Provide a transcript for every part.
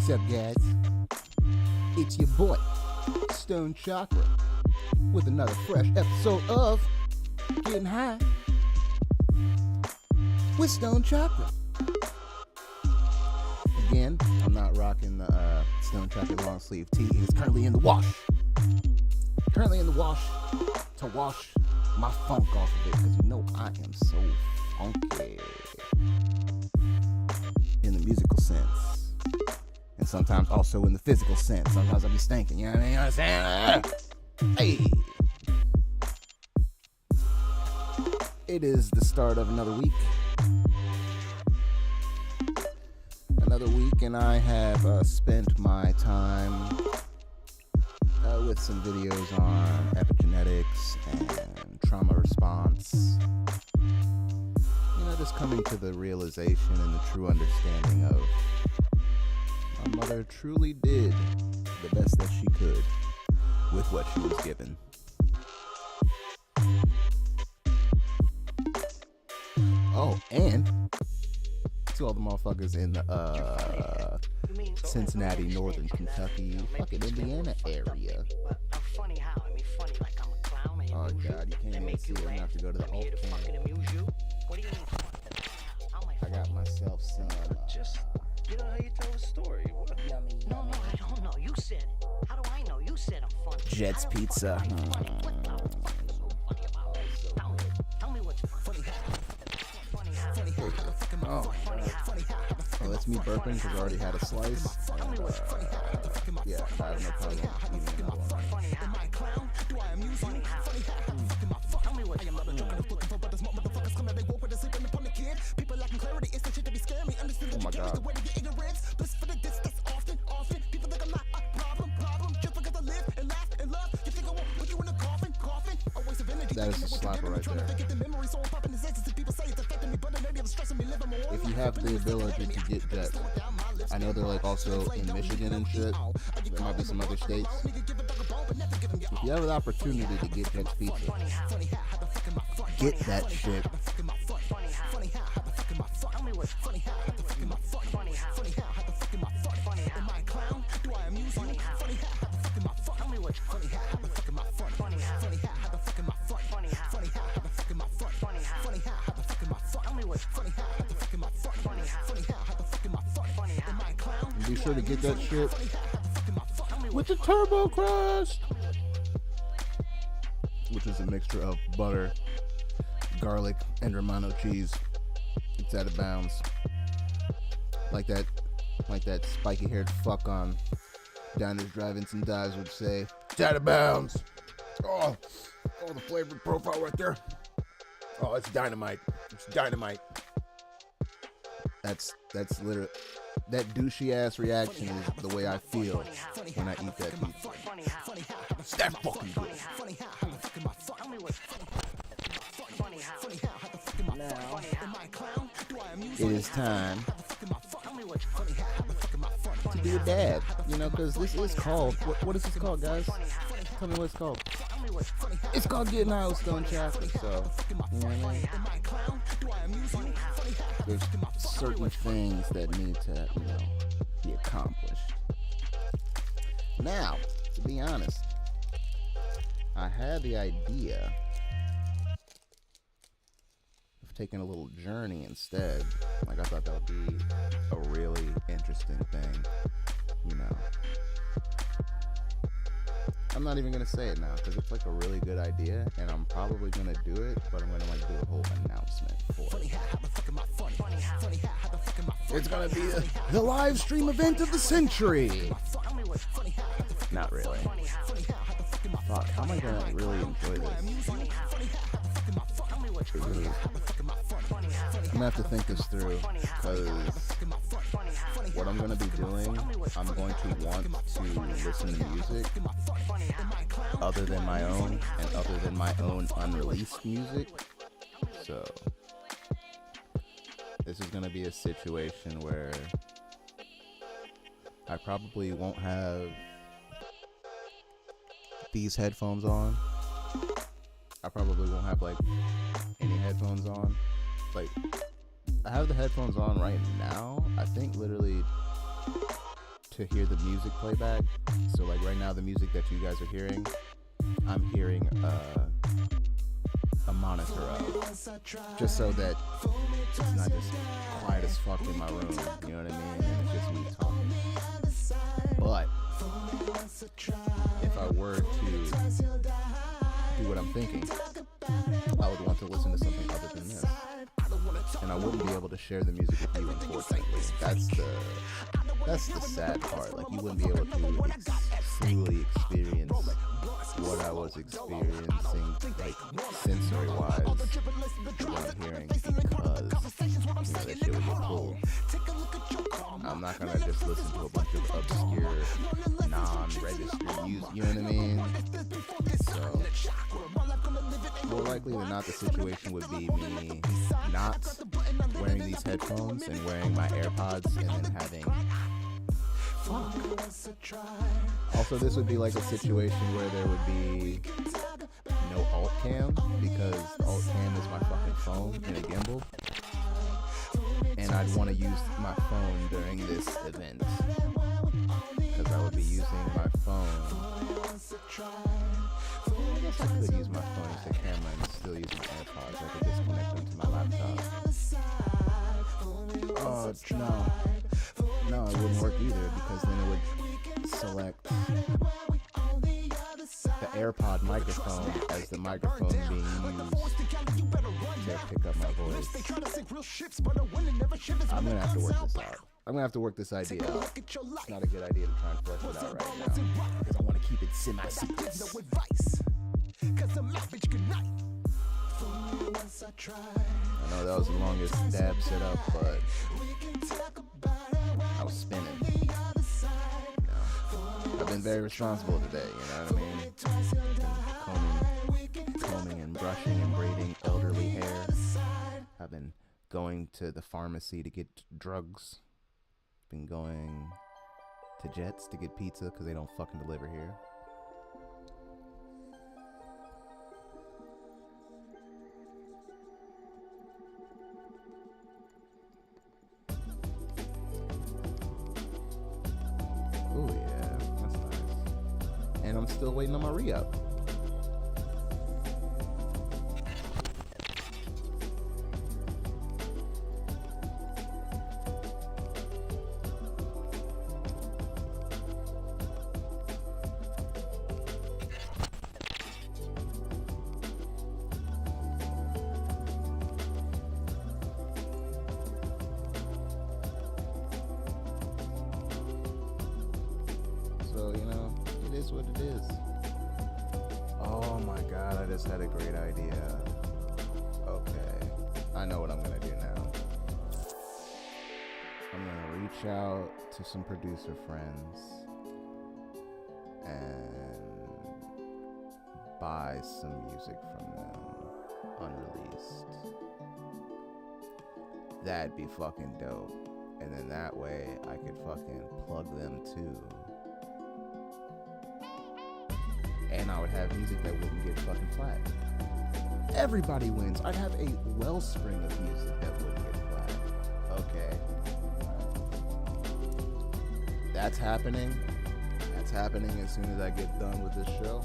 What's up, guys? It's your boy, Stoned Chakra, with another fresh episode of Getting High with Stoned Chakra. Again, I'm not rocking the Stoned Chakra long sleeve tee. It is currently in the wash. To wash my funk off of it, because you know I am so funky in the musical sense, and sometimes also in the physical sense. Sometimes I be stinking, you know what I mean? You know what I'm saying? Hey, it is the start of another week, and I have spent my time with some videos on epigenetics and trauma response. You know, just coming to the realization and the true understanding of my mother truly did the best that she could with what she was given. Oh, and to all the motherfuckers in the Cincinnati, Northern Kentucky, fucking Indiana area. Oh god, you can't even see it. I'm gonna have to go to the alt cam. I got myself some. Just, you know how you tell a story. What? No, I don't know. You said it. How do I know? You said I'm funny. Jet's Pizza. Tell me what's funny. Oh, that's me burping because I already had a slice. And, yeah, I have no problem eating another one. Oh my god. That is a slapper right there. If you have the ability to get jet, I know they're like also in Michigan and shit. There might be some other states. If you have an opportunity to get Jet's Pizza, get that shit. And be sure to get that shit with the turbo crust, which is a mixture of butter, garlic, and Romano cheese. It's out of bounds. Like that spiky-haired fuck on Diners, Drive-Ins, and Dives would say, it's out of bounds. Oh, the flavor profile right there. Oh, it's dynamite. It's dynamite. That's literally, that douchey ass reaction is the way I feel when I eat that pizza. It's that fucking good. Now, it is time to do a dab, you know, because this is called, what is this called, guys? Tell me what it's called. It's called Getting High with Stoned Chakra, so, you know what I mean? There's certain things that need to, you know, be accomplished. Now, to be honest, I had the idea of taking a little journey instead. Like, I thought that would be a really interesting thing, you know. I'm not even gonna say it now because it's like a really good idea, and I'm probably gonna do it, but I'm gonna like do a whole announcement for it. It's gonna be the live stream event of the century. Not really. Fuck, how am I gonna really enjoy this? I'm gonna have to think this through, because what I'm gonna be doing, I'm going to want to listen to music other than my own, and other than my own unreleased music. So this is gonna be a situation where I probably won't have these headphones on. I probably won't have like any headphones on. Like, I have the headphones on right now. I think literally to hear the music playback. So like right now, the music that you guys are hearing, I'm hearing a monitor of, just so that it's not just quiet as fuck in my room, you know what I mean? And it's just me talking. But if I were to do what I'm thinking, I would want to listen to something other than this. And I wouldn't be able to share the music with you, unfortunately. That's the sad part. Like, you wouldn't be able to truly experience what I was experiencing, like, sensory-wise, what I'm hearing, because, that shit would get cool. I'm not gonna just listen to a bunch of obscure, non-registered music, you know what I mean? So, more likely than not, the situation would be me not wearing these headphones and wearing my AirPods and then having... Also, this would be like a situation where there would be no alt cam, because alt cam is my fucking phone and a gimbal, and I'd want to use my phone during this event, because I would be using my phone. I guess I could use my phone as a camera and still use my AirPods. I could just connect them to my laptop. Oh, no, it wouldn't work either, because then it would select the AirPod microphone as the microphone being used to pick up my voice. I'm gonna have to work this out. I'm gonna have to work this idea out. It's not a good idea to try and flesh it out right now, because I want to keep it semi-secret. I know that was the longest dab setup, but I was spinning. You know, I've been very responsible today, you know what I mean? Combing and brushing and braiding elderly hair. I've been going to the pharmacy to get drugs. Been going to Jets to get pizza because they don't fucking deliver here. Oh yeah, that's nice. And I'm still waiting on my re-up. So, you know, it is what it is. Oh my god, I just had a great idea. Okay, I know what I'm gonna do now. I'm gonna reach out to some producer friends and buy some music from them, unreleased. That'd be fucking dope. And then that way I could fucking plug them too. And I would have music that wouldn't get fucking flat. Everybody wins. I'd have a wellspring of music that wouldn't get flat. Okay. That's happening. That's happening as soon as I get done with this show.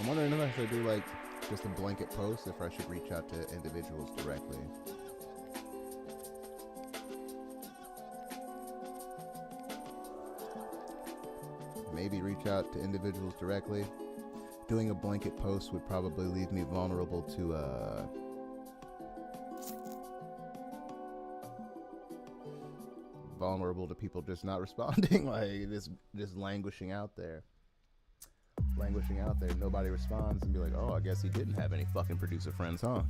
I'm wondering if I should do like just a blanket post, if I should reach out to individuals directly. Maybe reach out to individuals directly. Doing a blanket post would probably leave me vulnerable to people just not responding, like just languishing out there. Nobody responds and be like, oh, I guess he didn't have any fucking producer friends, huh?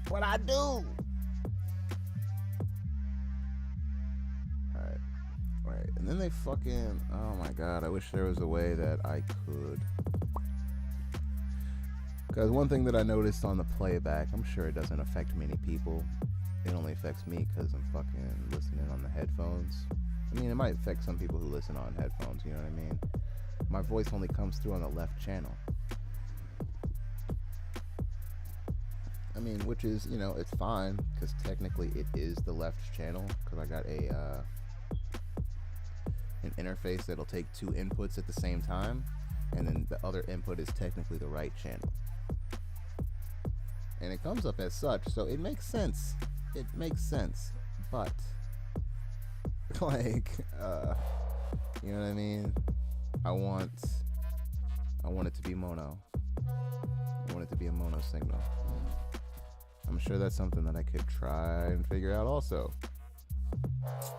What I do? Alright. Alright, and then they fucking, oh my god, I wish there was a way that I could. Because one thing that I noticed on the playback, I'm sure it doesn't affect many people. It only affects me because I'm fucking listening on the headphones. I mean, it might affect some people who listen on headphones, you know what I mean? My voice only comes through on the left channel. I mean, which is, you know, it's fine, because technically it is the left channel, because I got an interface that'll take two inputs at the same time, and then the other input is technically the right channel. And it comes up as such, so it makes sense. It makes sense, but, like, you know what I mean? I want it to be mono. I want it to be a mono signal. I'm sure that's something that I could try and figure out also.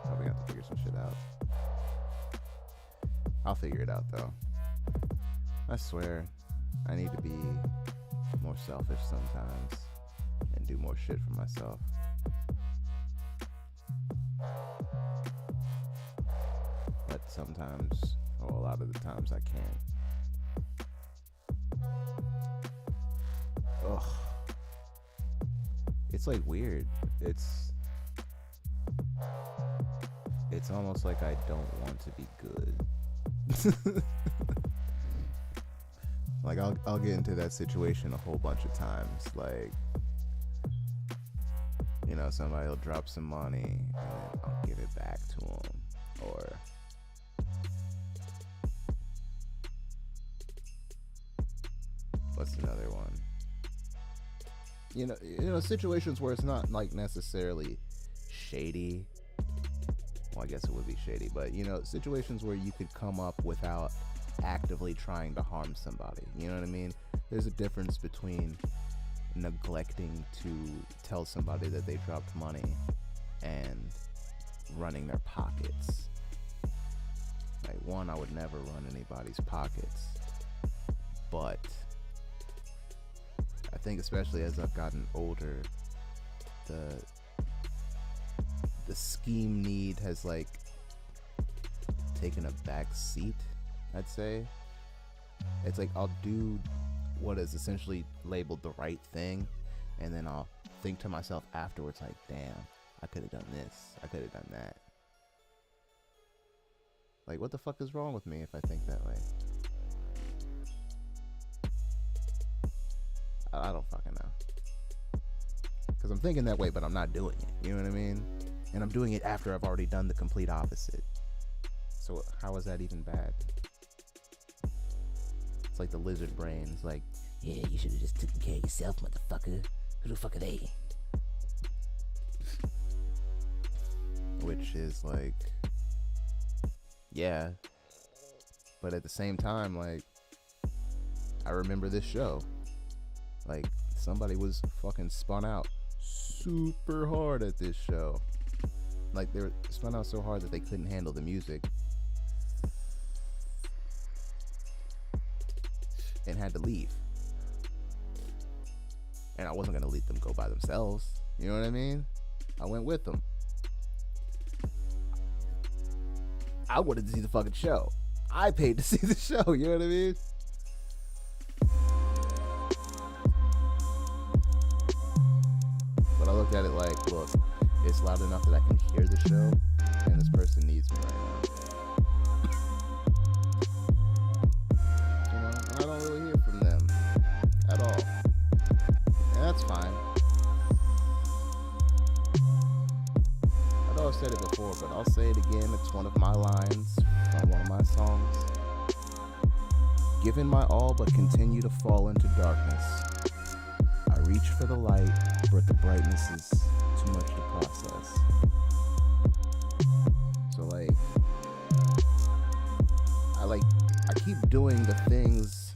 Probably have to figure some shit out. I'll figure it out though. I swear, I need to be more selfish sometimes and do more shit for myself. But sometimes, or a lot of the times, I can't. Ugh. It's like weird. It's almost like I don't want to be good. Like I'll get into that situation a whole bunch of times. Like, you know, somebody will drop some money and then I'll give it back to them, or what's another one? You know, situations where it's not like necessarily shady. Well, I guess it would be shady, but you know, situations where you could come up without actively trying to harm somebody. You know what I mean? There's a difference between neglecting to tell somebody that they dropped money and running their pockets. Like, one, I would never run anybody's pockets, but I think especially as I've gotten older, the scheme need has like taken a back seat, I'd say. It's like I'll do what is essentially labeled the right thing, and then I'll think to myself afterwards like, damn, I could have done this, I could have done that. Like, what the fuck is wrong with me if I think that way? I don't fucking know. Because I'm thinking that way, but I'm not doing it. You know what I mean? And I'm doing it after I've already done the complete opposite. So how is that even bad? It's like the lizard brain. It's like, Yeah, you should have just taken care of yourself, motherfucker. Who the fuck are they? which is like, yeah. But at the same time, like, I remember this show. Like, somebody was fucking spun out super hard at this show. Like, they were spun out so hard that they couldn't handle the music and had to leave. And I wasn't gonna let them go by themselves. You know what I mean? I went with them. I wanted to see the fucking show. I paid to see the show. You know what I mean? But I looked at it like, look, it's loud enough that I can hear the show, and this person needs me right now. You know, and I don't really hear from them at all. And that's fine. I know I've said it before, but I'll say it again. It's one of my lines from one of my songs. Given my all, but continue to fall into darkness. I reach for the light, but the brightness is too much to process. So I keep doing the things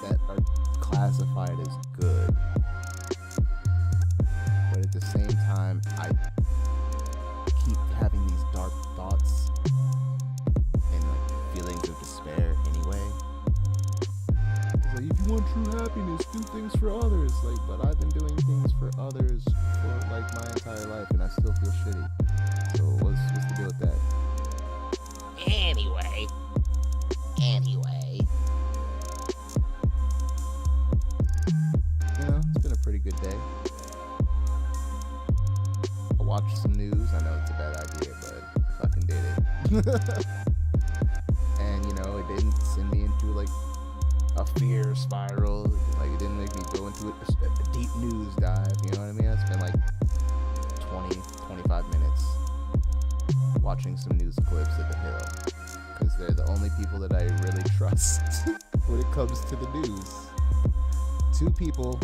that are classified as good, but at the same time I keep having these dark thoughts and like feelings of despair anyway. It's like, if you want true happiness, do things for others. Like, but I've been doing things for others for like my entire life and I still feel shitty. So What's the deal with that? Anyway. You know, it's been a pretty good day. I watched some news. I know it's a bad idea, but I fucking did it. And, you know, it didn't send me into, like, a fear spiral. Like, it didn't make me go into a deep news dive. You know what I mean? I spent, like, 25 minutes watching some news clips of The Hill. Because they're the only people that I really trust when it comes to the news. Two people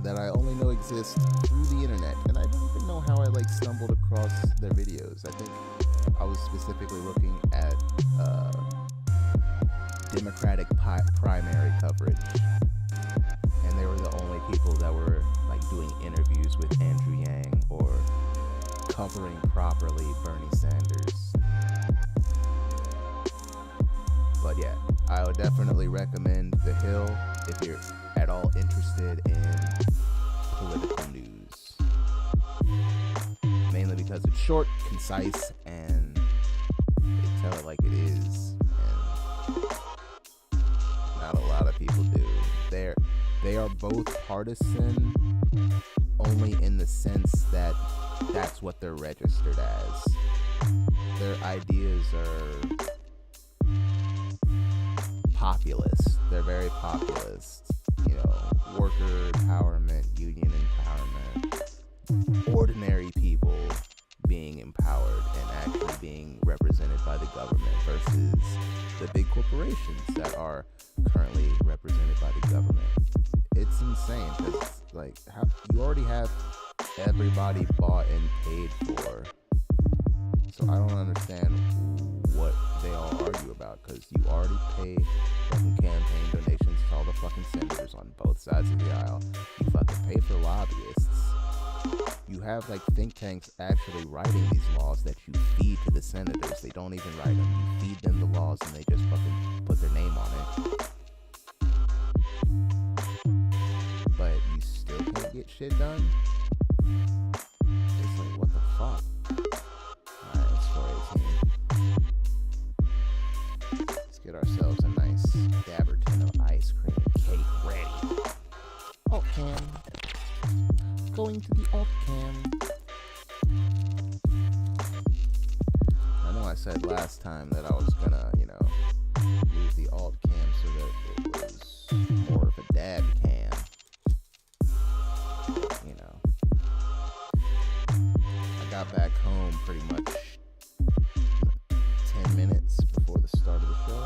that I only know exist through the internet, and I don't even know how I like stumbled across their videos. I think I was specifically looking at Democratic primary coverage, and they were the only people that were like doing interviews with Andrew Yang or covering properly Bernie Sanders. But yeah, I would definitely recommend The Hill if you're at all interested in political news. Mainly because it's short, concise, and they tell it like it is. And not a lot of people do. They are both partisan only in the sense that that's what they're registered as. Their ideas are populist. They're very populist. You know, worker empowerment, union empowerment, ordinary people being empowered and actually being represented by the government versus the big corporations that are currently represented by the government. It's insane because, like, you already have everybody bought and paid for. So I don't understand what they all argue about, because you already pay fucking campaign donations to all the fucking senators on both sides of the aisle. You fucking pay for lobbyists. You have like think tanks actually writing these laws that you feed to the senators. They don't even write them. You feed them the laws and they just fucking put their name on it. But you still can't get shit done? It's like, what the fuck? Alright, it's 4:18. Let's get ourselves a nice Gabberton of ice cream cake ready. Alt cam. Going to the alt cam. I know I said last time that I was gonna, you know, use the alt cam so that it was more of a dad cam. You know, I got back home pretty much 10 minutes before the start of the show.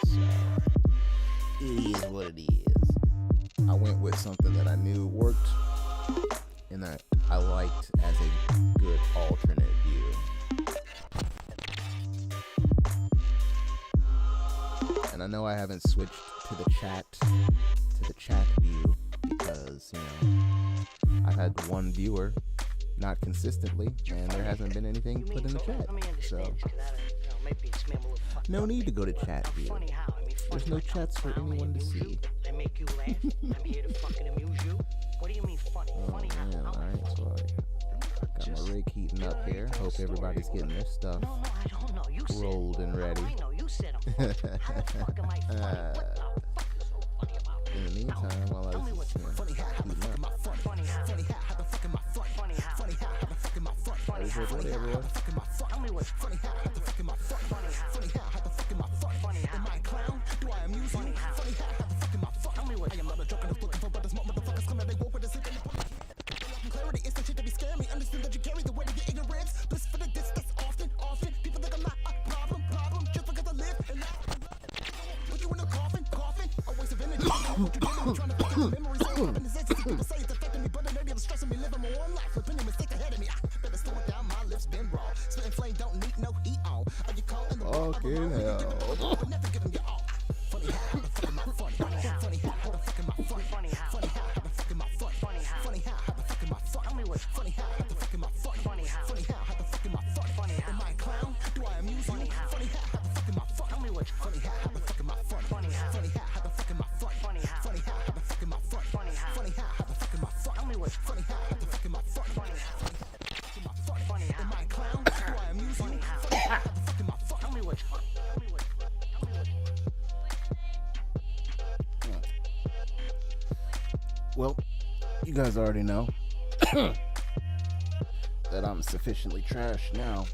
So, it is what it is. I went with something that I knew worked and that I liked as a good alternate view. And I know I haven't switched to the chat view because, you know, I've had one viewer, not consistently, and there hasn't been anything put in the chat. So, no need to go to chat view. There's no chats for anyone to see. They make you laugh. I'm here to fucking amuse you. What do you mean funny? Funny how? Man, alright, so I got my rig heating up here. Hope everybody's getting their stuff No, I don't know. You said rolled and ready. I know. You said I'm funny. How the fuck am I funny? What the fuck is so funny about In the meantime, while I was heating up, funny how? Funny how the fuck am I funny? Funny how? Funny how the fuck am I funny? Funny how? What everyone? Tell me what's funny how the fuck am I funny? Funny how? Funny how the fuck am I funny? Funny how? Am I a clown? Do I amuse you? Funny how? Funny how the fuck am I funny? Tell me what's I am not a joke and I'm looking for, but the smart motherfuckers come and they walk with a sick and they clarity. It's the shit that be scaring me. Understand that you carry the weight of your ignorance. Bliss for the distance. Often people think I'm not a problem. Just because I live and put you in a coffin. A waste of energy. What you doing? Trying to pick up memories. People say it's affecting me, but it maybe I'm stressing me. Living my own life. Flipping a mistake ahead of me. Better slow it down. My lips been raw. Spitting flame don't need no heat on. Are you calling the fucking hell. Never giving you all. Funny how the fuck am I funny? Funny how the fuck am I funny? Funny how the fuck am I funny? Funny how the fuck am I funny? Tell me what's funny how the fuck am I funny? Funny how the fuck am I funny? Funny how am I a clown? Do I amuse you? Funny how the fuck am I funny? Tell me what's funny how the fuck am I funny? Funny how the fuck am I funny? Funny how the fuck am I funny? Funny how the fuck am I funny? Tell me what's funny how the fuck am I funny? guys already know that I'm sufficiently trashed now.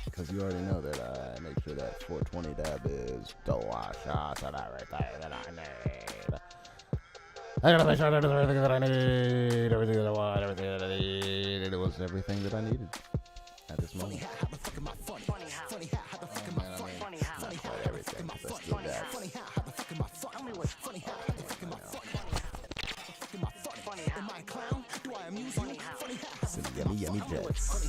Because you already know that I make sure that 420 dab is delicious and everything that I need. I gotta make sure that is everything that I need, everything that I want, everything that I need. And it was everything that I needed at this moment. Not quite everything, but still that. Some yummy, yummy jets.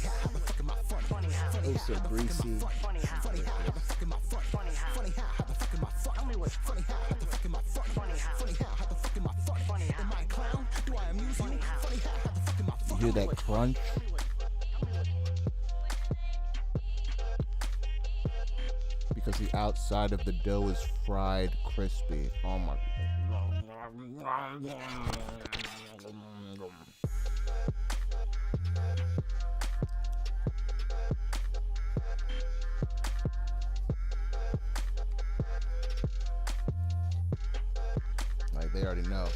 Oh, so greasy. You hear that crunch? Because the outside of the dough is fried crispy. Oh my god. Like they already know.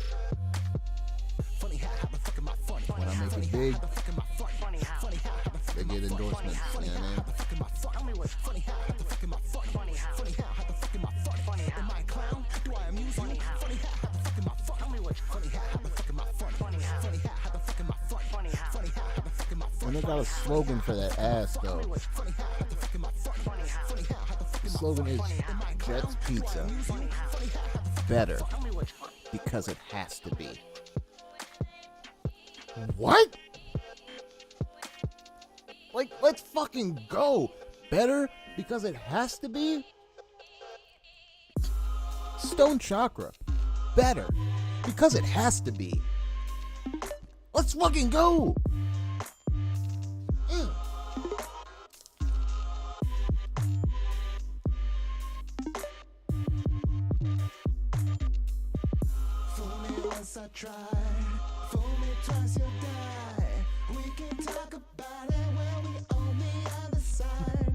When I make it big, they get endorsements, you know what I mean? And they got a slogan for that ass though. The slogan is Jets Pizza. Better because it has to be. What? Like, let's fucking go. Better because it has to be? Stoned Chakra. Better because it has to be. Let's fucking go. I tried, fool me twice you'll die. We can talk about it when we on the other side.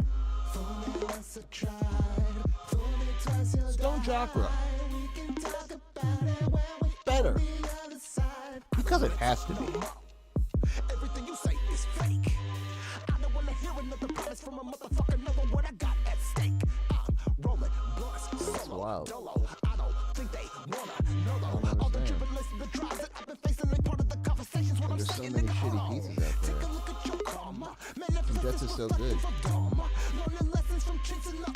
Fool me once I tried, fool me twice you'll Stoned Chakra. We can talk about it when we Better on the other side. because it has to be. Everything you say is fake. I don't wanna hear another promise from a motherfucker knowing what I got at stake. I'm rolling blunts, solo, wild. dolo. I don't think they wanna know though. All the tribulations, the trials that I've been facing, they part of the conversations when I'm There's so saying many nigga, shitty hold pieces on. out Take there. a look at your karma. Man, if And Jets is so good.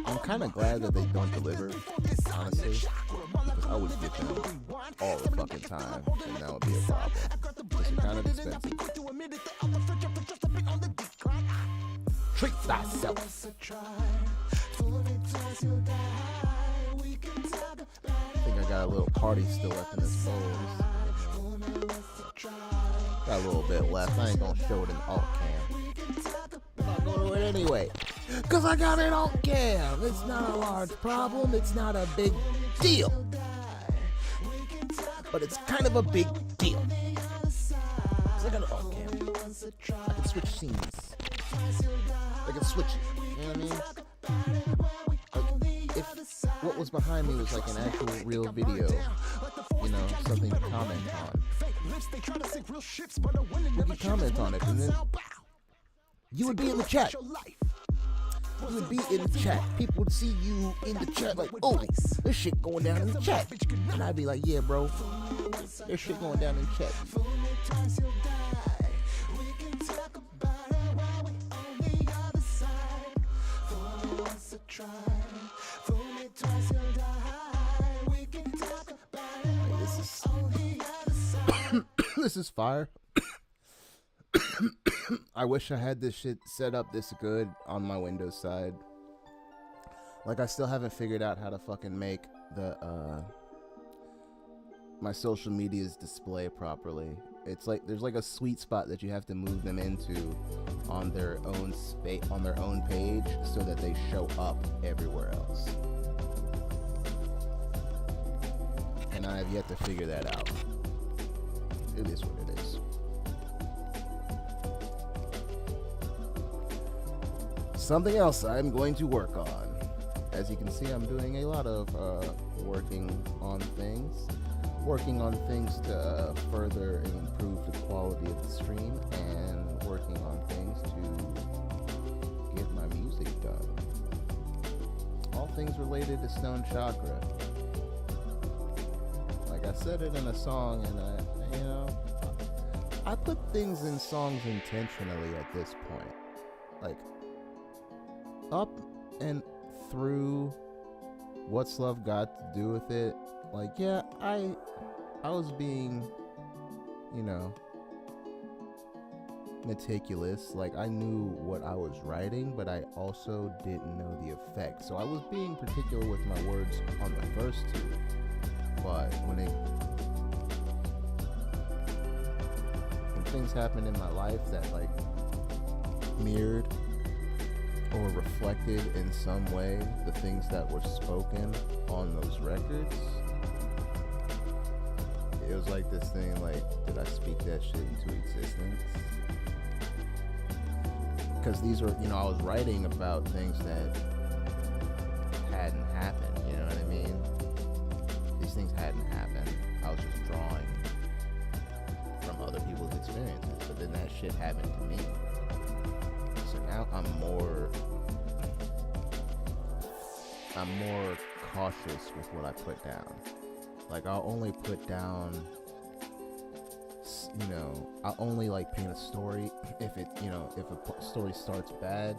I'm kind of glad that they don't deliver, honestly, because I would get them all the fucking time, and that would be a problem. Because they're kind of expensive. Treat thyself. I think I got a little party still left in this bowl. Got a little bit left. I ain't gonna show it in alt cam. I'm not gonna do it anyway. Cause I got it alt cam. It's not a large problem. It's not a big deal. But it's kind of a big deal. Cause I got it alt cam. I can switch scenes. I can switch it. You know what I mean? Like, if what was behind me was like an actual real video, you know, something to comment on, you could comment on it, and then you would be in the chat. You would be in the chat. People would see you in the chat like, oh, there's shit going down in the chat. And I'd be like, yeah, bro, there's shit going down in the chat. This is fire. I wish I had this shit set up this good on my Windows side. Like, I still haven't figured out how to fucking make the my social medias display properly. It's like there's like a sweet spot that you have to move them into on their own space, on their own page, so that they show up everywhere else. And I have yet to figure that out. It is what it is. Something else I'm going to work on. As you can see, I'm doing a lot of working on things. working on things to further improve the quality of the stream, and working on things to get my music done. All things related to Stoned Chakra. Like I said it in a song, and I put things in songs intentionally at this point. Like, up and through What's Love Got to Do with It, like, yeah, I was being, meticulous. Like, I knew what I was writing, but I also didn't know the effect. So I was being particular with my words on the first two. But when things happened in my life that, like, mirrored or reflected in some way the things that were spoken on those records, it was like this thing, like, did I speak that shit into existence? Because these were, I was writing about things that hadn't happened, you know what I mean? These things hadn't happened. I was just drawing from other people's experiences, but then that shit happened to me. So now I'm more cautious with what I put down. Like, I'll only put down, I'll only, like, paint a story if it, if a story starts bad,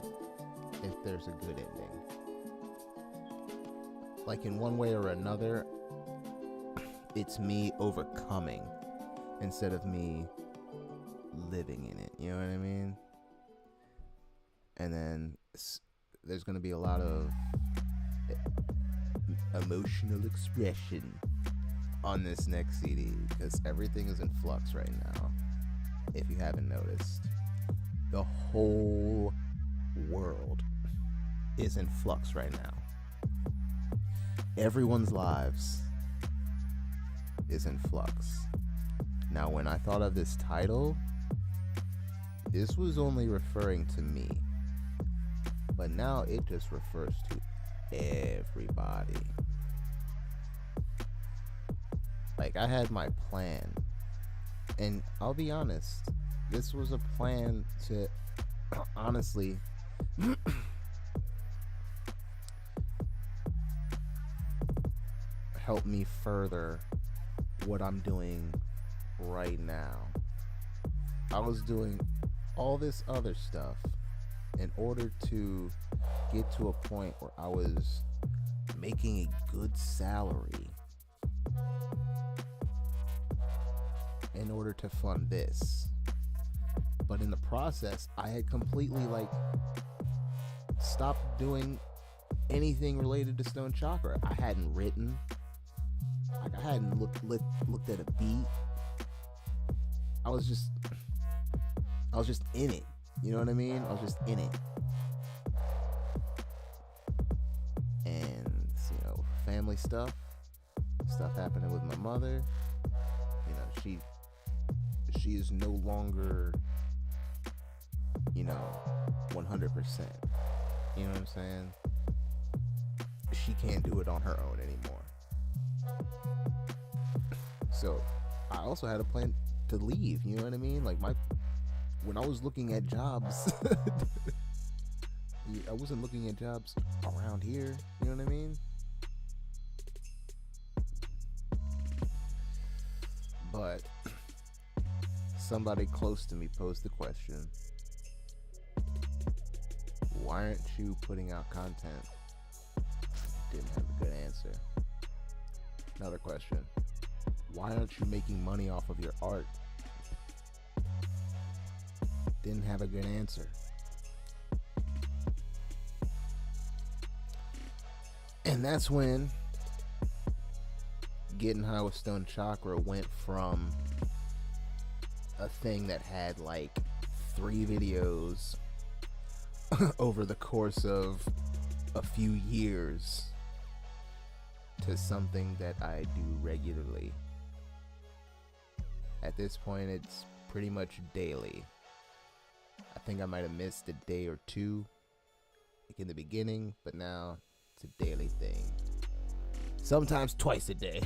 if there's a good ending. Like, in one way or another, it's me overcoming instead of me living in it, you know what I mean? And then there's going to be a lot of emotional expression on this next CD, because everything is in flux right now. If you haven't noticed, the whole world is in flux right now. Everyone's lives is in flux. Now, when I thought of this title, this was only referring to me, but now it just refers to everybody. Like, I had my plan, and I'll be honest, this was a plan to honestly help me further what I'm doing right now. I was doing all this other stuff in order to get to a point where I was making a good salary in order to fund this. But in the process, I had completely, like, stopped doing anything related to Stoned Chakra. I hadn't written. Like, I hadn't looked at a beat. I was just in it. You know what I mean? I was just in it. And, family stuff happening with my mother. She is no longer, 100%. You know what I'm saying? She can't do it on her own anymore. So I also had a plan to leave, you know what I mean? Like, when I was looking at jobs, I wasn't looking at jobs around here, you know what I mean? But somebody close to me posed the question, why aren't you putting out content? Didn't have a good answer. Another question, why aren't you making money off of your art? Didn't have a good answer. And that's when Getting High with Stoned Chakra went from a thing that had like 3 videos over the course of a few years to something that I do regularly. At this point, it's pretty much daily. I think I might have missed a day or two, like in the beginning, but now it's a daily thing. Sometimes twice a day.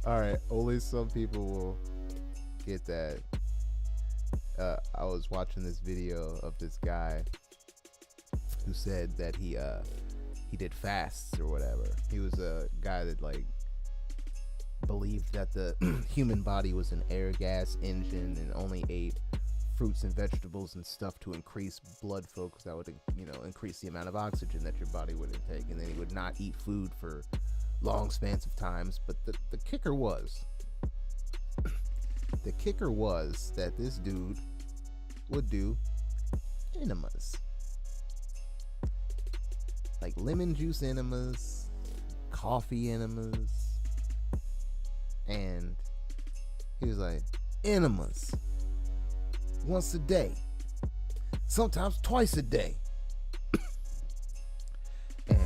All right, only some people will get that. I was watching this video of this guy who said that he did fasts or whatever. He was a guy that like believed that the human body was an air gas engine and only ate fruits and vegetables and stuff to increase blood flow, because that would, you know, increase the amount of oxygen that your body would intake, and then he would not eat food for long spans of times. But the kicker was that this dude would do enemas, like lemon juice enemas, coffee enemas, and he was like, enemas once a day, sometimes twice a day. And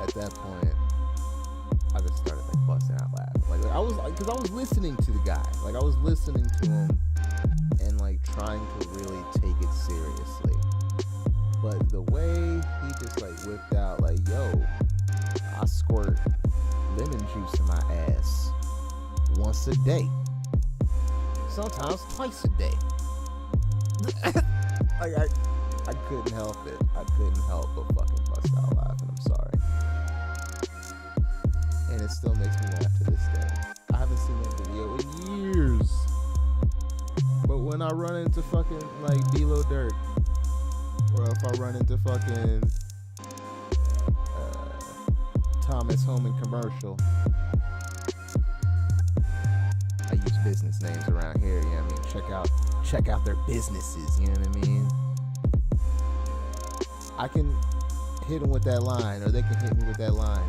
at that point, I just started like busting out laughing. Like I was, because I was listening to the guy, like I was listening to him and like trying to really take it seriously. But the way he just like whipped out, like, yo, I squirt lemon juice in my ass once a day, sometimes twice a day. Like I couldn't help it. I couldn't help but fucking bust out laughing. I'm sorry. And it still makes me laugh to this day. I haven't seen that video in years. But when I run into fucking like D-Lo Dirt, or if I run into fucking Thomas Homan commercial, I use business names around here, you know what I mean? Check out their businesses, you know what I mean? I can hit them with that line, or they can hit me with that line,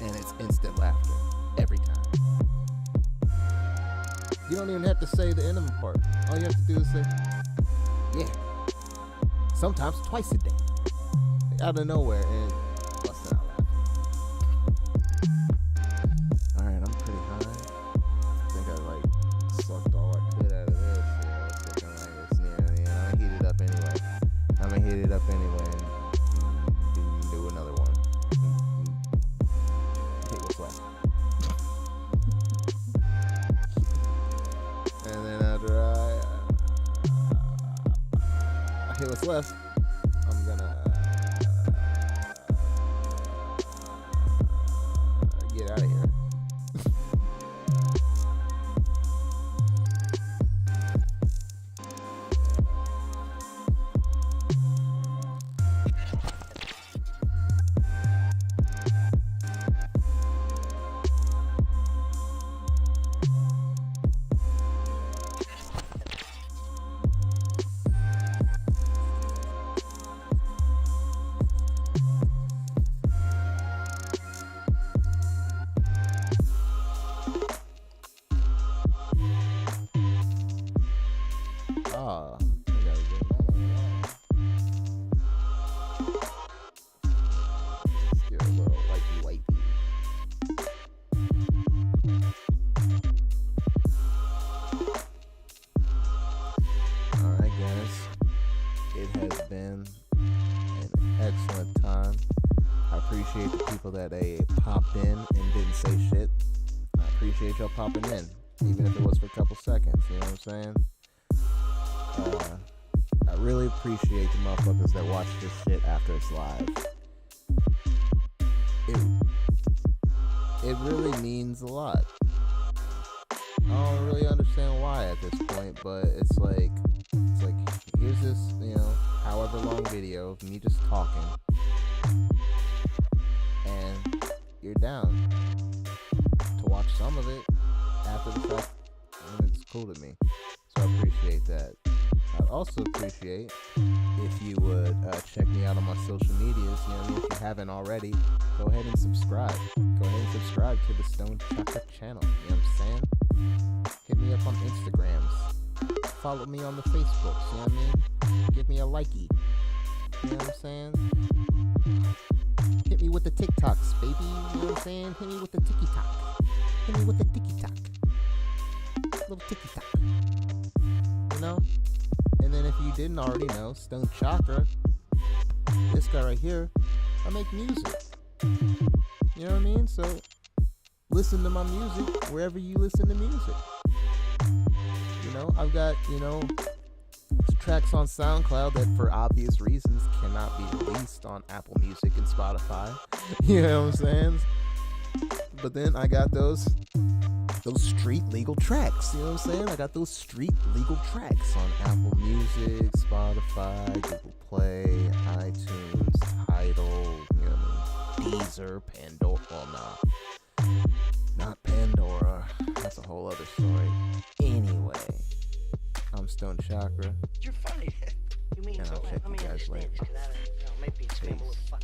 and it's instant laughter every time. You don't even have to say the enema part. All you have to do is say, yeah, sometimes twice a day, like out of nowhere, and busting out laughing. All right, I'm pretty high. I think I like sucked all I could out of this. You know, it's looking like it's near the end. I'm gonna heat it up anyway. And do another one. Take what's left. And then after I hit what's left, I'm gonna get out of here. Appreciate the people that popped in and didn't say shit. I appreciate y'all popping in, even if it was for a couple seconds, you know what I'm saying? I really appreciate the motherfuckers that watch this shit after it's live. It really means a lot. I don't really understand why at this point, but it's like here's this, you know, however long video of me just talking, and you're down to watch some of it after the fact, and it's cool to me. So I appreciate that. I'd also appreciate if you would check me out on my social medias. You know what I mean? If you haven't already, go ahead and subscribe. Go ahead and subscribe to the Stoned Chakra channel. You know what I'm saying? Hit me up on Instagrams. Follow me on the Facebooks. You know what I mean? Give me a likey. You know what I'm saying? Hit me with the TikToks, baby. You know what I'm saying? Hit me with the tiki-tock. Hit me with the tiki-tock. Little tiki-tock. You know? And then if you didn't already know, Stoned Chakra, this guy right here, I make music. You know what I mean? So listen to my music wherever you listen to music. You know, I've got, tracks on SoundCloud that for obvious reasons cannot be released on Apple Music and Spotify. You know what I'm saying? But then I got those street legal tracks. You know what I'm saying? I got those street legal tracks on Apple Music, Spotify, Google Play, iTunes, Tidal, you know what I mean? Deezer, Pandora. Well, no. Not Pandora. That's a whole other story. Anyway, I'm Stoned Chakra. You're funny. You mean And so? I'll check Let me you guys understand later. this, because I maybe it's maybe a little fucked